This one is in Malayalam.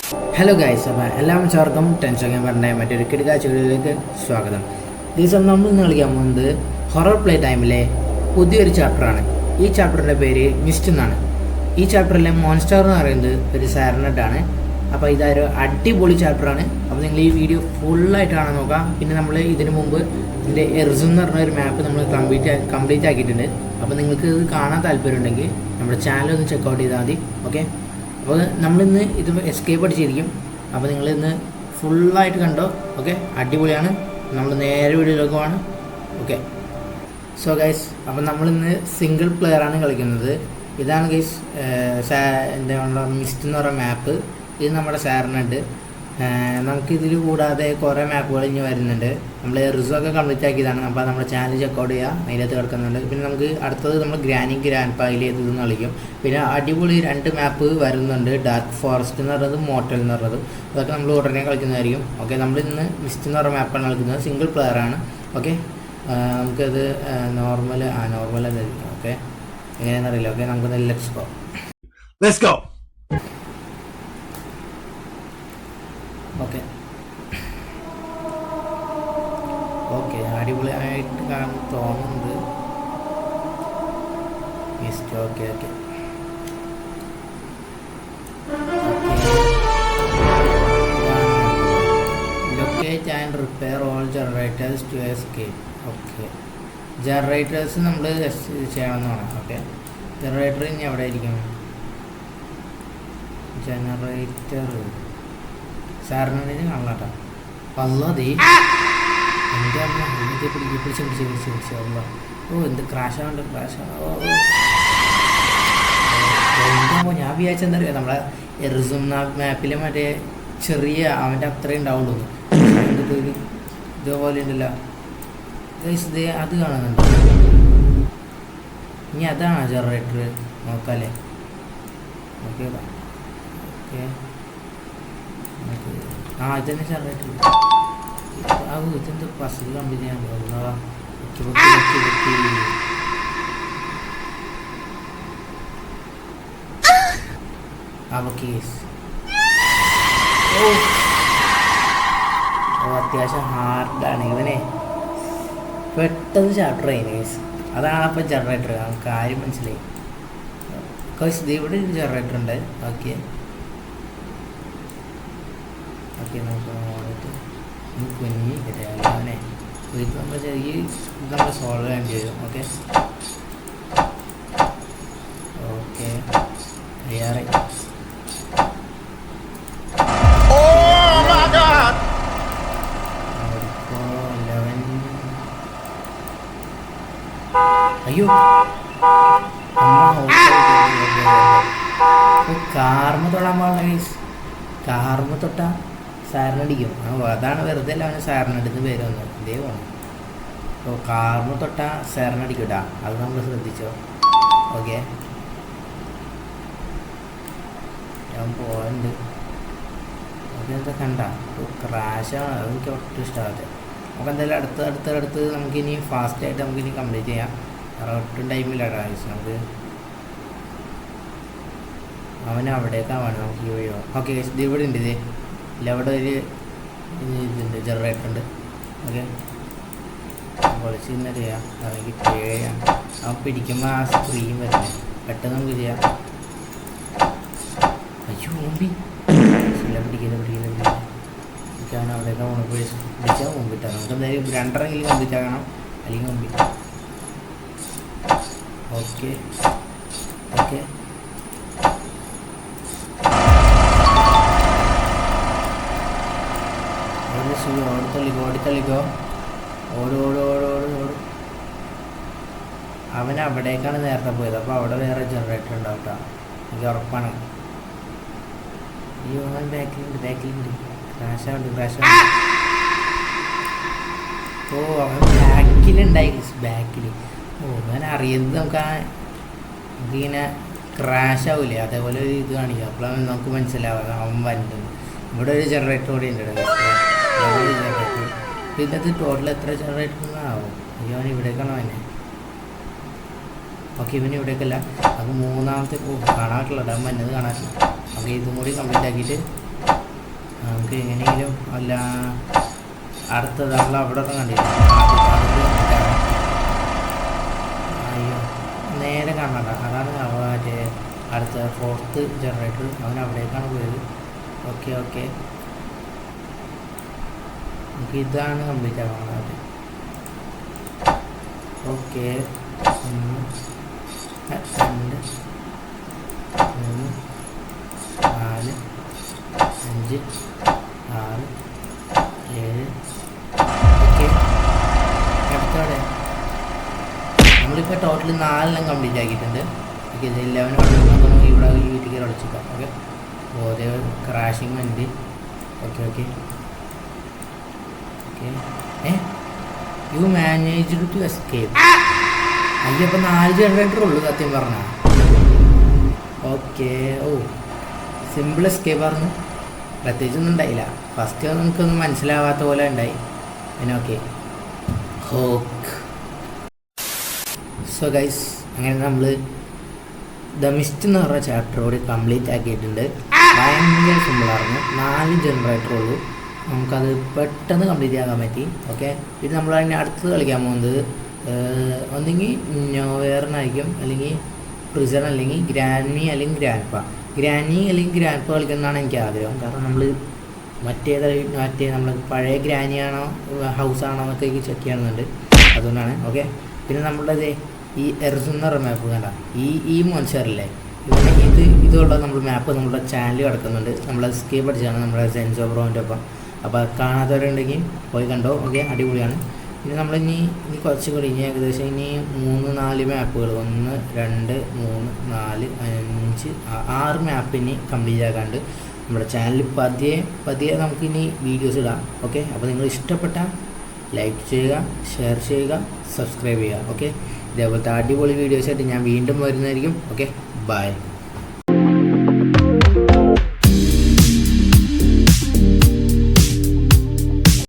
ഹലോ ഗൈസ്, അപ്പോൾ എല്ലാവർക്കും ടെൻഷൻ പറഞ്ഞ മറ്റൊരു കിടക്കാഴ്ചകളിലേക്ക് സ്വാഗതം. ദിവസം നമ്മൾ ഇന്ന് കളിക്കാൻ പോകുന്നത് ഹൊറർ പ്ലേ ടൈമിലെ പുതിയൊരു ചാപ്റ്ററാണ്. ഈ ചാപ്റ്ററിൻ്റെ പേര് മിസ്റ്റ് എന്നാണ്. ഈ ചാപ്റ്ററിലെ മോൺസ്റ്റർ എന്ന് പറയുന്നത് ഒരു സാരനട്ടാണ്. അപ്പോൾ ഇതൊരു അടിപൊളി ചാപ്റ്ററാണ്. അപ്പോൾ നിങ്ങൾ ഈ വീഡിയോ ഫുള്ളായിട്ട് കാണാൻ നോക്കാം. പിന്നെ നമ്മൾ ഇതിനു മുമ്പ് ഇതിൻ്റെ എർസും എന്ന് പറഞ്ഞ ഒരു മാപ്പ് നമ്മൾ കംപ്ലീറ്റ് ആക്കിയിട്ടുണ്ട്. അപ്പോൾ നിങ്ങൾക്ക് ഇത് കാണാൻ താല്പര്യമുണ്ടെങ്കിൽ നമ്മുടെ ചാനൽ ഒന്ന് ചെക്കൗട്ട് ചെയ്താൽ മതി. ഓക്കെ, അപ്പോൾ നമ്മളിന്ന് ഇത് എസ്കേപ്പ് അടിച്ചിരിക്കും. അപ്പോൾ നിങ്ങളിന്ന് ഫുള്ളായിട്ട് കണ്ടോ. ഓക്കെ, അടിപൊളിയാണ്. നമ്മൾ നേരെ വീഡിയോയിലേക്ക് പോവാണ്. ഓക്കെ, സോ ഗൈസ്, അപ്പോൾ നമ്മളിന്ന് സിംഗിൾ പ്ലെയറാണ് കളിക്കുന്നത്. ഇതാണ് ഗൈസ് എൻ്റെ മിസ്റ്റ് എന്ന് പറയുന്ന മാപ്പ്. ഇത് നമ്മുടെ സാറിനുണ്ട്. നമുക്കിതിൽ കൂടാതെ കുറേ മാപ്പുകൾ ഇനി വരുന്നുണ്ട്. നമ്മൾ റിസൊക്കെ കംപ്ലീറ്റ് ആക്കിയതാണ്. അപ്പോൾ നമ്മുടെ ചാനൽ ചെക്കൗട്ട് ചെയ്യുക, അതിനകത്ത് കിടക്കുന്നുണ്ട്. പിന്നെ നമുക്ക് അടുത്തത് നമ്മൾ ഗ്രാൻഡ് പായിൽ ഇതൊന്ന് കളിക്കും. പിന്നെ അടിപൊളി 2 മാപ്പ് വരുന്നുണ്ട്, ഡാർക്ക് ഫോറസ്റ്റ് എന്ന് പറയുന്നത്, മോട്ടൽ എന്ന് പറയുന്നത്. അതൊക്കെ നമ്മൾ ഉടനെ കളിക്കുന്നതായിരിക്കും. ഓക്കെ, നമ്മൾ ഇന്ന് മിസ്റ്റ് എന്ന് പറയുന്ന മാപ്പാണ് കളിക്കുന്നത്. സിംഗിൾ പ്ലെയറാണ്. ഓക്കെ, നമുക്കത് നോർമൽ അതായിരിക്കും. ഓക്കെ, എങ്ങനെയാണെന്നറിയില്ല. ഓക്കെ, നമുക്ക് ലെറ്റ്സ് ഗോ. ഓക്കെ, അടിപൊളിയായിട്ട് കാണാൻ തോന്നുന്നുണ്ട് mist. Okay locate and repair all generators to escape. Okay, generators നമ്മൾ ചെയ്യണമെന്നാണ്. ഓക്കെ, ജനറേറ്റർ ഇനി എവിടെ ആയിരിക്കും? ജനറേറ്റർ സാറിനെ കാണാട്ടോ. അല്ലാതെ എൻ്റെ അമ്മ ഹെൽമെറ്റ് പിടിച്ച് അല്ല. എന്ത് ക്രാഷാണ്. എൻ്റെ അമ്മ, ഞാൻ വിചാരിച്ചെന്താ അറിയാം, നമ്മളെ എറിസും മാപ്പിലെ മറ്റേ ചെറിയ അവൻ്റെ അത്രയും ഉണ്ടാവുള്ളൂ. ഒരു ഇതേപോലെ ഉണ്ടല്ലോ ഗൈസ്, ഇത് അത് കാണുന്നുണ്ട്. ഇനി അതാണ് ജനറേറ്റർ, നോക്കാല്ലേ. ഓക്കെ, ഇതന്നെ ജനറേറ്റർ. ഇതെന്ത് പസിൽ കംപ്ലീറ്റ് ചെയ്യാൻ പോകുന്ന അത്യാവശ്യം ഹാർഡാണ് ഇവനെ. പെട്ടെന്ന് ചാപ്റ്റർ ആയി ഗൈസ്. അതാണ് അപ്പം ജനറേറ്റർ. നമുക്ക് കാര്യം മനസ്സിലായി. ബിക്കോസ് ഇത് ഇവിടെ ഒരു ജനറേറ്റർ ഉണ്ട്. ഓക്കെ, നമുക്ക് നോക്കിയിട്ട് കുഞ്ഞി അവനെ ഇത് നമ്മൾ നമ്മൾ സോൾവ് ചെയ്യേണ്ടി വരും. ഓക്കെ തയ്യാറായി. അയ്യോ, കാർമ തൊടാൻ പാടില്ല. കാർമ തൊട്ടാ സാറിനടിക്കും. അതാണ് വെറുതെ അല്ല അവന് സാറിനടുത്ത് പേര് വന്നത്. ഇതേ പോകണം. അപ്പോൾ കാർമ തൊട്ടാ സാറിനടിക്കൂട്ടാ, അത് നമ്മൾ ശ്രദ്ധിച്ചോ. ഓക്കെ, ഞാൻ പോകണ്ട്. അതെന്താ കണ്ട ക്രാഷാണ്. അതെനിക്ക് ഒട്ടും ഇഷ്ടമാകാതെ. നമുക്ക് എന്തായാലും അടുത്ത് നമുക്കിനി ഫാസ്റ്റായിട്ട് നമുക്കിനി കംപ്ലീറ്റ് ചെയ്യാം. കാരണം ഒട്ടും ടൈമില്ല ഗൈസ്. നമുക്ക് അവൻ അവിടേക്കാണ് വേണം. നമുക്ക് ഈ വഴിയോ. ഓക്കെ, ഇത് ഇവിടെ ഉണ്ട്. ഇല്ല, അവിടെ ഒരു ഇതുണ്ട്, ജനറേറ്റർ ഉണ്ട്. ഓക്കെ, പൊളിച്ച് തന്നെ ചെയ്യാം. അതെനിക്ക് പേടിയാണ്. അവൻ പിടിക്കുമ്പോൾ ആ സ്ക്രീൻ വരുന്നത്. പെട്ടെന്ന് നമുക്ക് ചെയ്യാം. അയ്യോ, മുമ്പി പിടിക്കില്ല. എനിക്കാണ് അവിടെയൊക്കെ പിടിച്ചാൽ മുമ്പിട്ടാണ്. നമുക്ക് എന്തായാലും 2.5 കംപ്ലീറ്റ് ആകണം, അല്ലെങ്കിൽ മുമ്പിൽ. ഓക്കെ ഓടിത്തള്ളിക്കോ. ഓടും. അവൻ അവിടേക്കാണ് നേരത്തെ പോയത്. അപ്പോൾ അവിടെ വേറെ ജനറേറ്റർ ഉണ്ടാവും കേട്ടോ, എനിക്ക് ഉറപ്പാണ്. അയ്യോ, അവൻ ബാക്കിലുണ്ട്. ക്രാഷാവുണ്ട്. ഓ, അവൻ ബാക്കിലുണ്ടായി. അവൻ അറിയുന്നത് നമുക്കിങ്ങനെ ക്രാഷാവില്ലേ, അതേപോലെ ഒരു ഇത് കാണിക്കുക. അപ്പോഴാണ് നമുക്ക് മനസ്സിലാവുക അവൻ വരുന്നത്. ഇവിടെ ഒരു ജനറേറ്റർ കൂടി ഉണ്ട്. ജനറേറ്റർ ഇതിനകത്ത് ടോട്ടൽ എത്ര ജനറേറ്റർ ആവും? അയ്യോ, അവൻ ഇവിടേക്കാണോ അവനെ? ഓക്കെ, ഇവന് ഇവിടേക്കല്ല. അത് മൂന്നാമത്തെ കാണാൻ പറ്റുള്ള മഞ്ഞത് കാണാൻ. അപ്പോൾ ഇതും കൂടി കംപ്ലീറ്റ് ആക്കിയിട്ട് നമുക്ക് എങ്ങനെയെങ്കിലും അല്ല അടുത്തത് നമ്മൾ അവിടെ കണ്ടില്ല. അയ്യോ നേരെ കാണണ്ട, അതാണ് മറ്റേ അടുത്ത 4th ജനറേറ്റർ, അവൻ അവിടേക്കാണ് പോയത്. ഓക്കെ ഓക്കെ, നമുക്ക് ഇതാണ് കംപ്ലീറ്റ് ആവുന്നത്. ഓക്കെ 1 2 3 4 5 6 7. ഓക്കെ, അടുത്തോടെ നമ്മളിപ്പോൾ ടോട്ടൽ 4 കംപ്ലീറ്റ് ആക്കിയിട്ടുണ്ട്. ഓക്കെ, ഇത് 11 ഇവിടെ ഈ വീട്ടിൽ കയറി അടച്ചിട്ടാം. ഓക്കെ, ഓരോ ക്രാഷിങ് ഉണ്ട്. Okay okay okay, you managed to escape. അതിപ്പോൾ 4 ജനറേറ്റർ ഉള്ളൂ സത്യം പറഞ്ഞാൽ. ഓക്കെ, ഓ സിമ്പിൾ എസ്കേപ്പ് ആയിരുന്നു, പ്രത്യേകിച്ചൊന്നും ഉണ്ടായില്ല. ഫസ്റ്റ് നമുക്കൊന്നും മനസ്സിലാവാത്ത പോലെ ഉണ്ടായി. പിന്നെ ഓക്കെ ഹോക്ക്. സോ ഗൈസ്, അങ്ങനെ നമ്മൾ ദ മിസ്റ്റ് എന്ന് പറഞ്ഞ ചാപ്റ്ററോട് കംപ്ലീറ്റ് ആക്കിയിട്ടുണ്ട്. ഭയങ്കര സിമ്പിളായിരുന്നു, 4 ജനറേറ്റർ ഉള്ളൂ, നമുക്കത് പെട്ടെന്ന് കംപ്ലീറ്റ് ആക്കാൻ പറ്റി. ഓക്കെ, പിന്നെ നമ്മൾ അതിൻ്റെ അടുത്ത് കളിക്കാൻ പോകുന്നത് ഒന്നെങ്കിൽ നോവേറിനായിരിക്കും, അല്ലെങ്കിൽ പ്രിസൺ, അല്ലെങ്കിൽ ഗ്രാൻമി, അല്ലെങ്കിൽ ഗ്രാൻഡ്പ. ഗ്രാനി അല്ലെങ്കിൽ ഗ്രാൻഡ്പ കളിക്കുന്നതാണ് എനിക്ക് ആഗ്രഹം. കാരണം നമ്മൾ മറ്റേ നമ്മൾ പഴയ ഗ്രാനിയാണോ ഹൗസാണോ എന്നൊക്കെ ചെക്ക് ചെയ്യണമെന്നുണ്ട്, അതുകൊണ്ടാണ്. ഓക്കെ, പിന്നെ നമ്മളുടെ ഈ എർസ് എന്ന് പറഞ്ഞ മാപ്പ് കണ്ട, ഈ മോൺസ്റ്ററില്ലേ, ഇതുള്ള നമ്മൾ മാപ്പ് നമ്മുടെ ചാനൽ കിടക്കുന്നുണ്ട്. നമ്മൾ സ്കേപ്പ് അടിച്ചാണ് നമ്മുടെ സെൻസോ ബ്രോൻ്റെ ഒപ്പം. അപ്പോൾ കാണാത്തവരുണ്ടെങ്കിൽ പോയി കണ്ടോ. ഓക്കെ, അടിപൊളിയാണ്. പിന്നെ നമ്മളിനി കുറച്ച് കഴിഞ്ഞ് ഏകദേശം ഇനി 3-4 മാപ്പുകൾ, 1 2 3 4 5 6 മാപ്പ് ഇനി കംപ്ലീറ്റ് ആക്കാണ്ട് നമ്മുടെ ചാനലിൽ പതിയെ നമുക്കിനി വീഡിയോസ് ഇടാം. ഓക്കെ, അപ്പോൾ നിങ്ങൾ ഇഷ്ടപ്പെട്ടാൽ ലൈക്ക് ചെയ്യുക, ഷെയർ ചെയ്യുക, സബ്സ്ക്രൈബ് ചെയ്യുക. ഓക്കെ, ഇതേപോലത്തെ അടിപൊളി വീഡിയോസായിട്ട് ഞാൻ വീണ്ടും വരുന്നതായിരിക്കും. Okay, by.